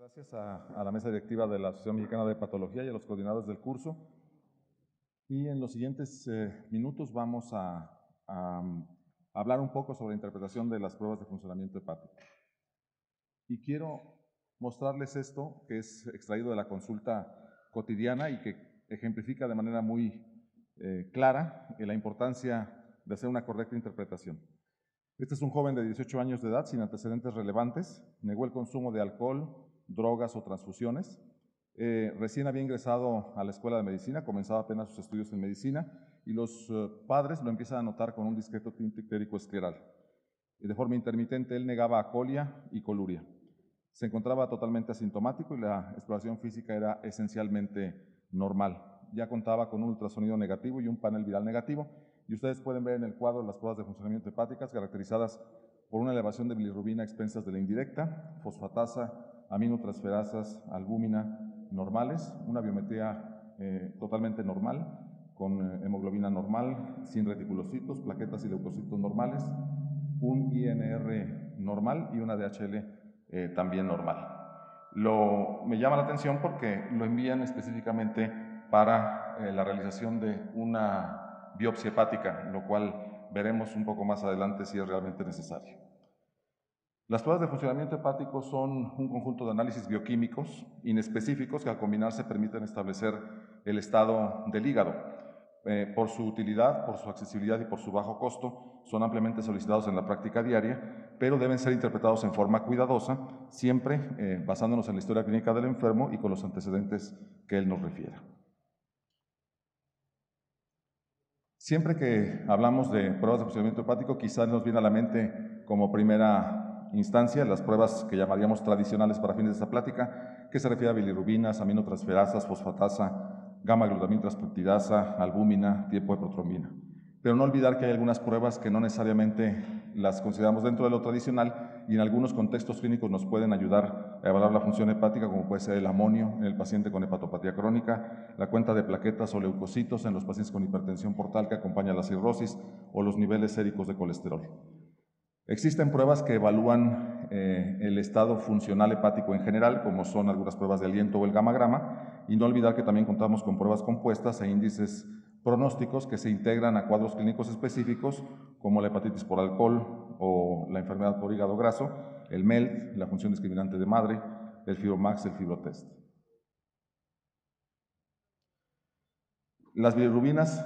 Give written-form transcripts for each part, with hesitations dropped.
gracias a la mesa directiva de la Asociación Mexicana de Patología y a los coordinadores del curso. Y en los siguientes minutos vamos a hablar un poco sobre la interpretación de las pruebas de funcionamiento hepático. Y quiero mostrarles esto, que es extraído de la consulta cotidiana y que ejemplifica de manera muy clara la importancia de hacer una correcta interpretación. Este es un joven de 18 años de edad sin antecedentes relevantes, negó el consumo de alcohol, drogas o transfusiones, recién había ingresado a la escuela de medicina, comenzaba apenas sus estudios en medicina y los padres lo empiezan a notar con un discreto tinte ictérico escleral. De forma intermitente él negaba acolia y coluria. Se encontraba totalmente asintomático y la exploración física era esencialmente normal. Ya contaba con un ultrasonido negativo y un panel viral negativo, y ustedes pueden ver en el cuadro las pruebas de funcionamiento hepáticas caracterizadas por una elevación de bilirrubina a expensas de la indirecta, fosfatasa, aminotransferasas, albúmina normales, una biometría totalmente normal, con hemoglobina normal, sin reticulocitos, plaquetas y leucocitos normales, un INR normal y una DHL también normal. Me llama la atención porque lo envían específicamente para la realización de una biopsia hepática, lo cual veremos un poco más adelante si es realmente necesario. Las pruebas de funcionamiento hepático son un conjunto de análisis bioquímicos inespecíficos que al combinarse permiten establecer el estado del hígado. Por su utilidad, por su accesibilidad y por su bajo costo, son ampliamente solicitados en la práctica diaria, pero deben ser interpretados en forma cuidadosa, siempre basándonos en la historia clínica del enfermo y con los antecedentes que él nos refiera. Siempre que hablamos de pruebas de funcionamiento hepático, quizás nos viene a la mente como primera instancia las pruebas que llamaríamos tradicionales para fines de esta plática, que se refiere a bilirrubinas, aminotransferasas, fosfatasa, gamma-glutaminas-peptidasa, albúmina, tiempo de protrombina. Pero no olvidar que hay algunas pruebas que no necesariamente las consideramos dentro de lo tradicional y en algunos contextos clínicos nos pueden ayudar a evaluar la función hepática, como puede ser el amonio en el paciente con hepatopatía crónica, la cuenta de plaquetas o leucocitos en los pacientes con hipertensión portal que acompaña la cirrosis o los niveles séricos de colesterol. Existen pruebas que evalúan el estado funcional hepático en general, como son algunas pruebas de aliento o el gamagrama, y no olvidar que también contamos con pruebas compuestas e índices pronósticos que se integran a cuadros clínicos específicos, como la hepatitis por alcohol o la enfermedad por hígado graso, el MELD, la función discriminante de madre, el FibroMax, el FibroTest. Las bilirrubinas,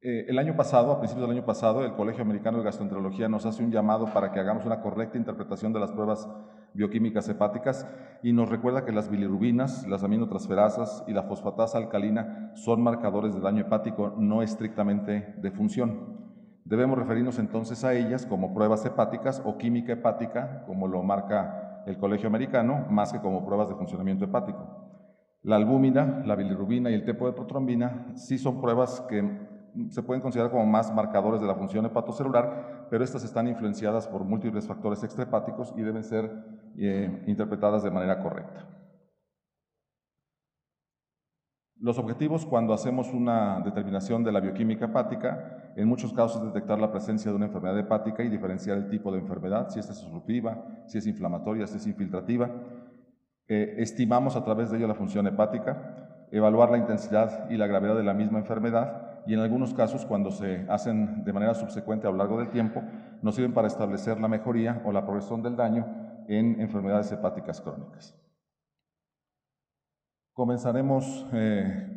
el año pasado, a principios del año pasado, el Colegio Americano de Gastroenterología nos hace un llamado para que hagamos una correcta interpretación de las pruebas bioquímicas hepáticas y nos recuerda que las bilirrubinas, las aminotransferasas y la fosfatasa alcalina son marcadores de daño hepático, no estrictamente de función. Debemos referirnos entonces a ellas como pruebas hepáticas o química hepática, como lo marca el Colegio Americano, más que como pruebas de funcionamiento hepático. La albúmina, la bilirrubina y el tiempo de protrombina sí son pruebas que se pueden considerar como más marcadores de la función hepatocelular, pero estas están influenciadas por múltiples factores extrahepáticos y deben ser interpretadas de manera correcta. Los objetivos cuando hacemos una determinación de la bioquímica hepática, en muchos casos es detectar la presencia de una enfermedad hepática y diferenciar el tipo de enfermedad, si esta es obstructiva, si es inflamatoria, si es infiltrativa. Estimamos a través de ello la función hepática, evaluar la intensidad y la gravedad de la misma enfermedad y en algunos casos, cuando se hacen de manera subsecuente a lo largo del tiempo, nos sirven para establecer la mejoría o la progresión del daño en enfermedades hepáticas crónicas. Comenzaremos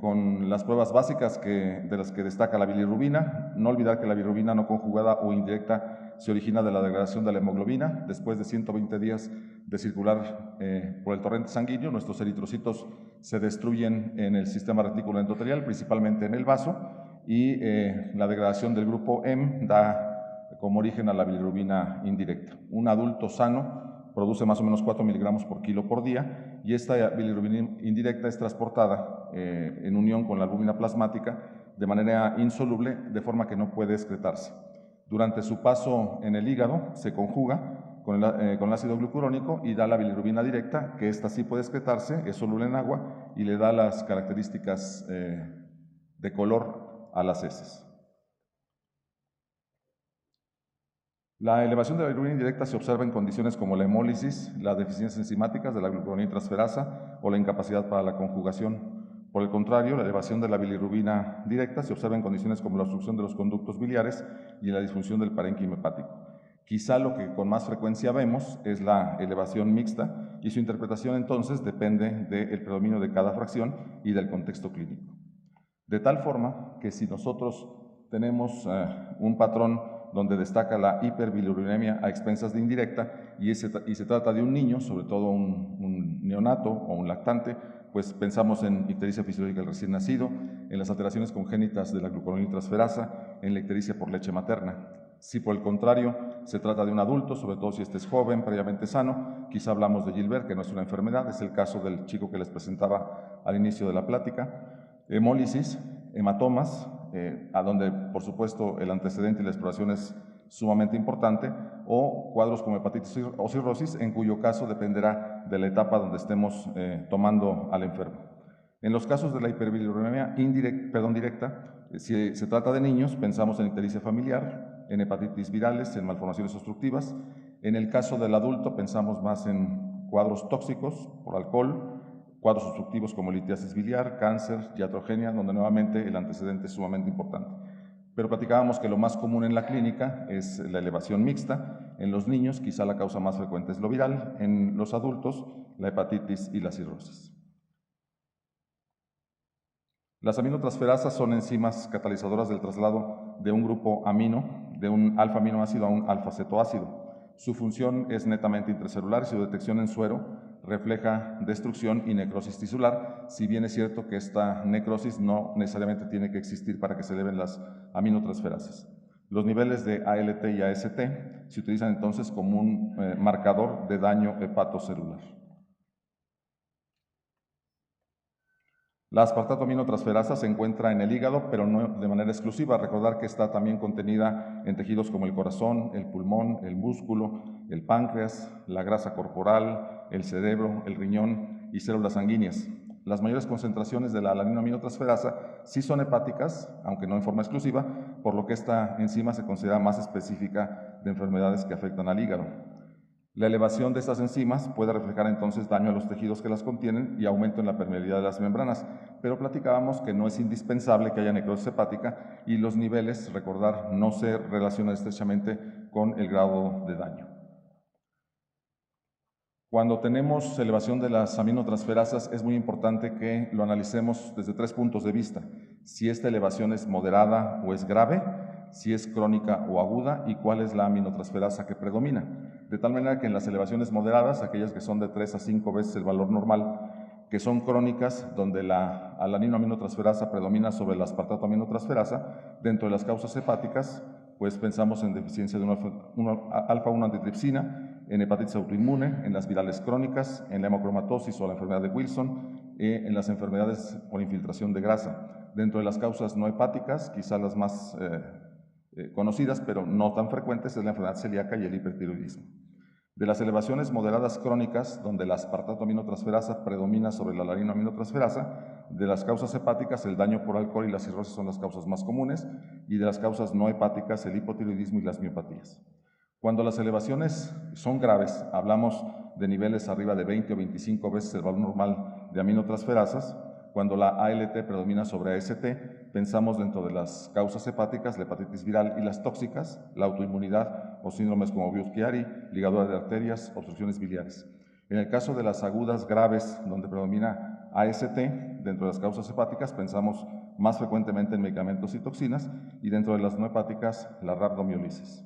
con las pruebas básicas de las que destaca la bilirrubina. No olvidar que la bilirrubina no conjugada o indirecta se origina de la degradación de la hemoglobina. Después de 120 días de circular por el torrente sanguíneo, nuestros eritrocitos se destruyen en el sistema retículo endotelial, principalmente en el vaso, y la degradación del grupo M da como origen a la bilirrubina indirecta. Un adulto sano produce más o menos 4 miligramos por kilo por día y esta bilirrubina indirecta es transportada en unión con la albúmina plasmática de manera insoluble, de forma que no puede excretarse. Durante su paso en el hígado se conjuga con el ácido glucurónico y da la bilirrubina directa, que esta sí puede excretarse, es soluble en agua y le da las características de color a las heces. La elevación de la bilirrubina indirecta se observa en condiciones como la hemólisis, las deficiencias enzimáticas de la glucoroninotransferasa o la incapacidad para la conjugación. Por el contrario, la elevación de la bilirrubina directa se observa en condiciones como la obstrucción de los conductos biliares y la disfunción del parénquima hepático. Quizá lo que con más frecuencia vemos es la elevación mixta y su interpretación entonces depende del predominio de cada fracción y del contexto clínico. De tal forma que si nosotros tenemos un patrón donde destaca la hiperbilirubinemia a expensas de indirecta y se trata de un niño, sobre todo un neonato o un lactante, pues pensamos en ictericia fisiológica del recién nacido, en las alteraciones congénitas de la glucoroninotransferasa, en la ictericia por leche materna. Si por el contrario se trata de un adulto, sobre todo si este es joven, previamente sano, quizá hablamos de Gilbert, que no es una enfermedad, es el caso del chico que les presentaba al inicio de la plática, hemólisis, hematomas, a donde por supuesto el antecedente y la exploración es sumamente importante, o cuadros como hepatitis o cirrosis, en cuyo caso dependerá de la etapa donde estemos tomando al enfermo. En los casos de la hiperbilirubinemia directa, si se trata de niños, pensamos en ictericia familiar, en hepatitis virales, en malformaciones obstructivas. En el caso del adulto, pensamos más en cuadros tóxicos por alcohol, cuadros obstructivos como litiasis biliar, cáncer, iatrogenia, donde nuevamente el antecedente es sumamente importante. Pero platicábamos que lo más común en la clínica es la elevación mixta. En los niños, quizá la causa más frecuente es lo viral. En los adultos, la hepatitis y la cirrosis. Las aminotransferasas son enzimas catalizadoras del traslado de un grupo amino, de un alfa-aminoácido a un alfa-cetoácido. Su función es netamente intracelular y su detección en suero refleja destrucción y necrosis tisular, si bien es cierto que esta necrosis no necesariamente tiene que existir para que se eleven las aminotransferasas. Los niveles de ALT y AST se utilizan entonces como un marcador de daño hepatocelular. La aspartato aminotransferasa se encuentra en el hígado, pero no de manera exclusiva. Recordar que está también contenida en tejidos como el corazón, el pulmón, el músculo, el páncreas, la grasa corporal, el cerebro, el riñón y células sanguíneas. Las mayores concentraciones de la alaninoaminotransferasa sí son hepáticas, aunque no en forma exclusiva, por lo que esta enzima se considera más específica de enfermedades que afectan al hígado. La elevación de estas enzimas puede reflejar entonces daño a los tejidos que las contienen y aumento en la permeabilidad de las membranas, pero platicábamos que no es indispensable que haya necrosis hepática y los niveles, recordar, no se relacionan estrechamente con el grado de daño. Cuando tenemos elevación de las aminotransferasas es muy importante que lo analicemos desde 3 puntos de vista: si esta elevación es moderada o es grave, si es crónica o aguda y cuál es la aminotransferasa que predomina. De tal manera que en las elevaciones moderadas, aquellas que son de 3 a 5 veces el valor normal, que son crónicas, donde la alaninoaminotransferasa predomina sobre la aspartato aminotransferasa, dentro de las causas hepáticas, pues pensamos en deficiencia de alfa-1 antitripsina, en hepatitis autoinmune, en las virales crónicas, en la hemocromatosis o la enfermedad de Wilson, en las enfermedades por infiltración de grasa. Dentro de las causas no hepáticas, quizá las más conocidas, pero no tan frecuentes, es la enfermedad celíaca y el hipertiroidismo. De las elevaciones moderadas crónicas, donde la aspartato aminotransferasa predomina sobre la alaninoaminotransferasa, de las causas hepáticas, el daño por alcohol y la cirrosis son las causas más comunes, y de las causas no hepáticas, el hipotiroidismo y las miopatías. Cuando las elevaciones son graves, hablamos de niveles arriba de 20 o 25 veces el valor normal de aminotransferasas. Cuando la ALT predomina sobre AST, pensamos dentro de las causas hepáticas, la hepatitis viral y las tóxicas, la autoinmunidad o síndromes como Busch-Chiari, ligadura de arterias, obstrucciones biliares. En el caso de las agudas graves, donde predomina AST, dentro de las causas hepáticas pensamos más frecuentemente en medicamentos y toxinas, y dentro de las no hepáticas, la rhabdomiólisis.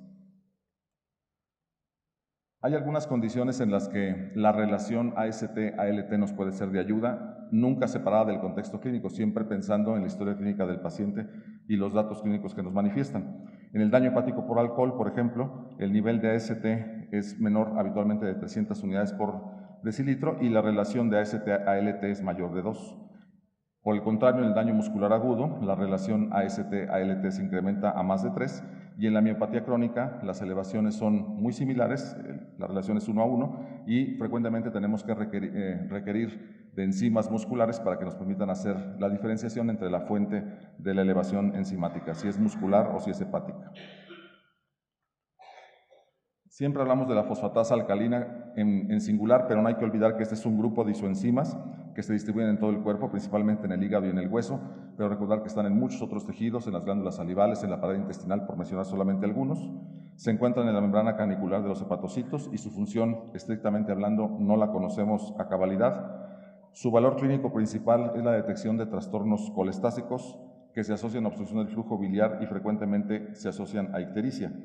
Hay algunas condiciones en las que la relación AST-ALT nos puede ser de ayuda, nunca separada del contexto clínico, siempre pensando en la historia clínica del paciente y los datos clínicos que nos manifiestan. En el daño hepático por alcohol, por ejemplo, el nivel de AST es menor habitualmente de 300 unidades por decilitro y la relación de AST-ALT es mayor de 2. Por el contrario, en el daño muscular agudo, la relación AST-ALT se incrementa a más de 3, y en la miopatía crónica las elevaciones son muy similares, la relación es 1 a 1, y frecuentemente tenemos que requerir de enzimas musculares para que nos permitan hacer la diferenciación entre la fuente de la elevación enzimática, si es muscular o si es hepática. Siempre hablamos de la fosfatasa alcalina en singular, pero no hay que olvidar que este es un grupo de isoenzimas que se distribuyen en todo el cuerpo, principalmente en el hígado y en el hueso, pero recordar que están en muchos otros tejidos, en las glándulas salivales, en la pared intestinal, por mencionar solamente algunos. Se encuentran en la membrana canicular de los hepatocitos y su función, estrictamente hablando, no la conocemos a cabalidad. Su valor clínico principal es la detección de trastornos colestásicos que se asocian a obstrucción del flujo biliar y frecuentemente se asocian a ictericia.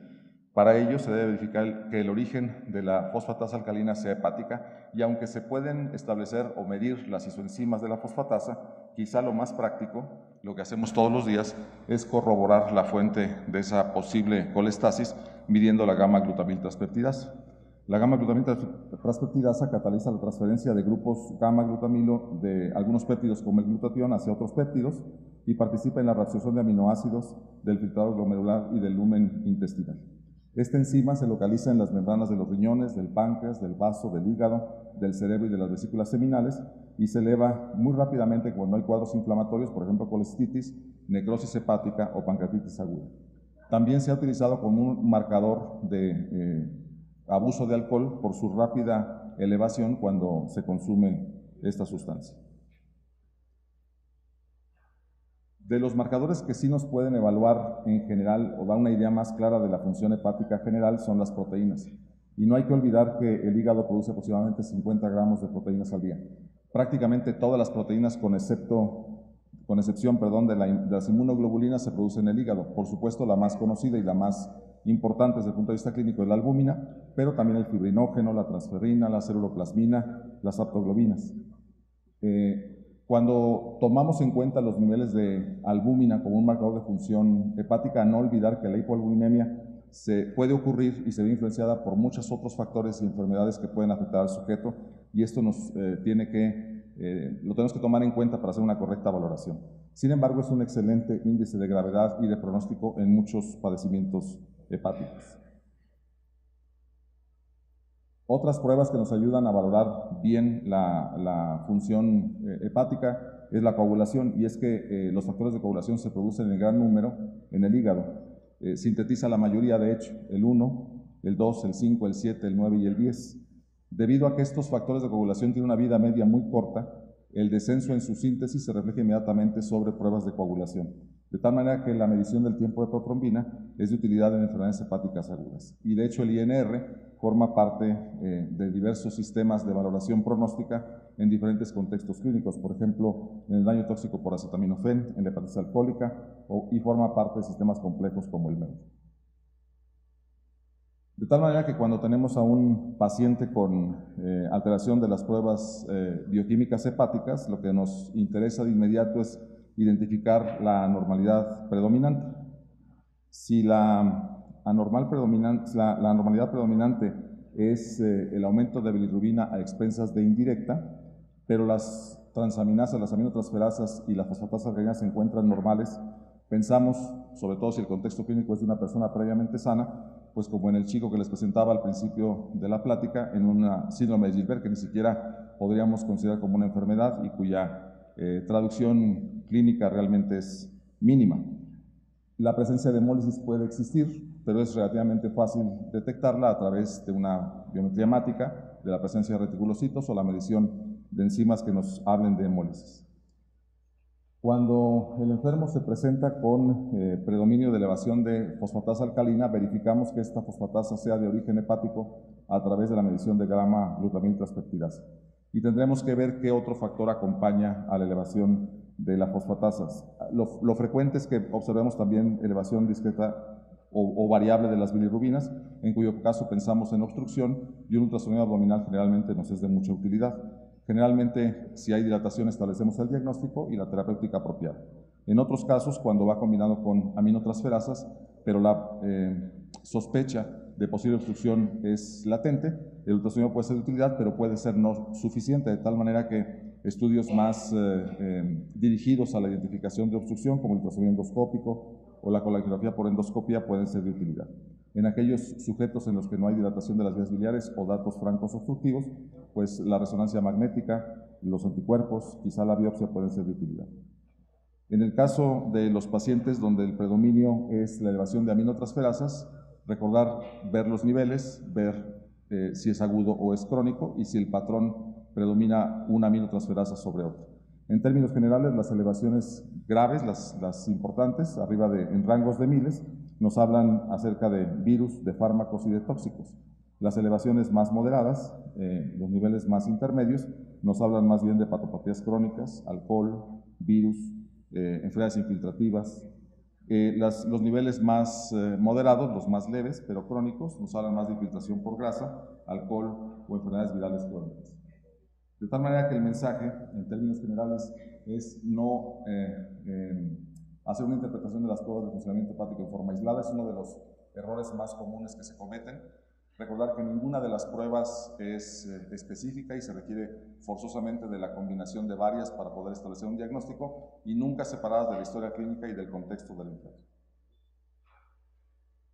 Para ello se debe verificar que el origen de la fosfatasa alcalina sea hepática y aunque se pueden establecer o medir las isoenzimas de la fosfatasa, quizá lo más práctico, lo que hacemos todos los días, es corroborar la fuente de esa posible colestasis midiendo la gamma-glutamiltranseptidasa. La gamma-glutamiltranseptidasa cataliza la transferencia de grupos gamma-glutamilo de algunos péptidos como el glutatión hacia otros péptidos y participa en la reabsorción de aminoácidos del filtrado glomerular y del lumen intestinal. Esta enzima se localiza en las membranas de los riñones, del páncreas, del vaso, del hígado, del cerebro y de las vesículas seminales y se eleva muy rápidamente cuando hay cuadros inflamatorios, por ejemplo colestitis, necrosis hepática o pancreatitis aguda. También se ha utilizado como un marcador de abuso de alcohol por su rápida elevación cuando se consume esta sustancia. De los marcadores que sí nos pueden evaluar en general o dar una idea más clara de la función hepática general son las proteínas. Y no hay que olvidar que el hígado produce aproximadamente 50 gramos de proteínas al día. Prácticamente todas las proteínas, con excepción de las inmunoglobulinas, se producen en el hígado. Por supuesto, la más conocida y la más importante desde el punto de vista clínico es la albúmina, pero también el fibrinógeno, la transferrina, la ceruloplasmina, las aptoglobinas. Cuando tomamos en cuenta los niveles de albúmina como un marcador de función hepática, no olvidar que la hipoalbuminemia se puede ocurrir y se ve influenciada por muchos otros factores y enfermedades que pueden afectar al sujeto, y esto lo tenemos que tomar en cuenta para hacer una correcta valoración. Sin embargo, es un excelente índice de gravedad y de pronóstico en muchos padecimientos hepáticos. Otras pruebas que nos ayudan a valorar bien la función hepática es la coagulación, y es que los factores de coagulación se producen en gran número en el hígado. Sintetiza la mayoría, de hecho, el 1, el 2, el 5, el 7, el 9 y el 10. Debido a que estos factores de coagulación tienen una vida media muy corta, el descenso en su síntesis se refleja inmediatamente sobre pruebas de coagulación, de tal manera que la medición del tiempo de protrombina es de utilidad en enfermedades hepáticas agudas. Y de hecho el INR forma parte de diversos sistemas de valoración pronóstica en diferentes contextos clínicos, por ejemplo, en el daño tóxico por acetaminofén, en la hepatitis alcohólica, y forma parte de sistemas complejos como el MEU. De tal manera que cuando tenemos a un paciente con alteración de las pruebas bioquímicas hepáticas, lo que nos interesa de inmediato es identificar la anormalidad predominante. Si la anormalidad predominante es el aumento de bilirrubina a expensas de indirecta, pero las transaminasas, las aminotransferasas y la fosfatasa alcalina se encuentran normales, pensamos, sobre todo si el contexto clínico es de una persona previamente sana, pues como en el chico que les presentaba al principio de la plática, en una síndrome de Gilbert que ni siquiera podríamos considerar como una enfermedad y cuya traducción clínica realmente es mínima. La presencia de hemólisis puede existir, pero es relativamente fácil detectarla a través de una biometría hemática, de la presencia de reticulocitos o la medición de enzimas que nos hablen de hemólisis. Cuando el enfermo se presenta con predominio de elevación de fosfatasa alcalina, verificamos que esta fosfatasa sea de origen hepático a través de la medición de gamma-glutamiltranseptidasa. Y tendremos que ver qué otro factor acompaña a la elevación de las fosfatasas. Lo frecuente es que observemos también elevación discreta o variable de las bilirrubinas, en cuyo caso pensamos en obstrucción, y un ultrasonido abdominal generalmente nos es de mucha utilidad. Generalmente, si hay dilatación, establecemos el diagnóstico y la terapéutica apropiada. En otros casos, cuando va combinado con aminotransferasas, pero la sospecha de posible obstrucción es latente, el ultrasonido puede ser de utilidad, pero puede ser no suficiente, de tal manera que estudios más dirigidos a la identificación de obstrucción, como el ultrasonido endoscópico o la coagulografía por endoscopia, pueden ser de utilidad. En aquellos sujetos en los que no hay dilatación de las vías biliares o datos francos obstructivos, pues la resonancia magnética, los anticuerpos, quizá la biopsia pueden ser de utilidad. En el caso de los pacientes donde el predominio es la elevación de aminotransferasas, Recordar, ver los niveles, ver si es agudo o es crónico y si el patrón predomina una aminotransferasa sobre otra. En términos generales, las elevaciones graves, las importantes, en rangos de miles, nos hablan acerca de virus, de fármacos y de tóxicos. Las elevaciones más moderadas, los niveles más intermedios, nos hablan más bien de patopatías crónicas, alcohol, virus, enfermedades infiltrativas. Los niveles más moderados, los más leves, pero crónicos, nos hablan más de infiltración por grasa, alcohol o enfermedades virales crónicas. De tal manera que el mensaje, en términos generales, es no hacer una interpretación de las pruebas de funcionamiento hepático en forma aislada. Es uno de los errores más comunes que se cometen. Recordar que ninguna de las pruebas es específica y se requiere forzosamente de la combinación de varias para poder establecer un diagnóstico y nunca separadas de la historia clínica y del contexto del enfermo.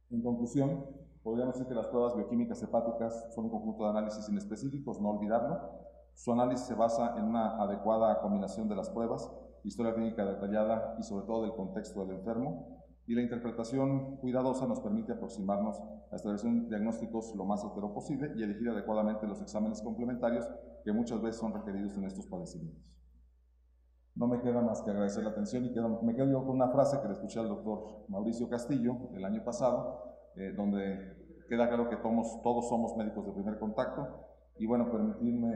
En conclusión, podríamos decir que las pruebas bioquímicas hepáticas son un conjunto de análisis inespecíficos, no olvidarlo. Su análisis se basa en una adecuada combinación de las pruebas, historia clínica detallada y sobre todo del contexto del enfermo. Y la interpretación cuidadosa nos permite aproximarnos a establecer diagnósticos lo más certero posible y elegir adecuadamente los exámenes complementarios que muchas veces son requeridos en estos padecimientos. No me queda más que agradecer la atención y me quedo yo con una frase que le escuché al doctor Mauricio Castillo el año pasado, donde queda claro que todos somos médicos de primer contacto. Y bueno, permitirme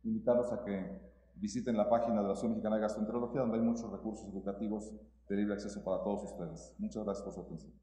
invitarlos a que visiten la página de la Asociación Mexicana de Gastroenterología, donde hay muchos recursos educativos de libre acceso para todos ustedes. Muchas gracias por su atención.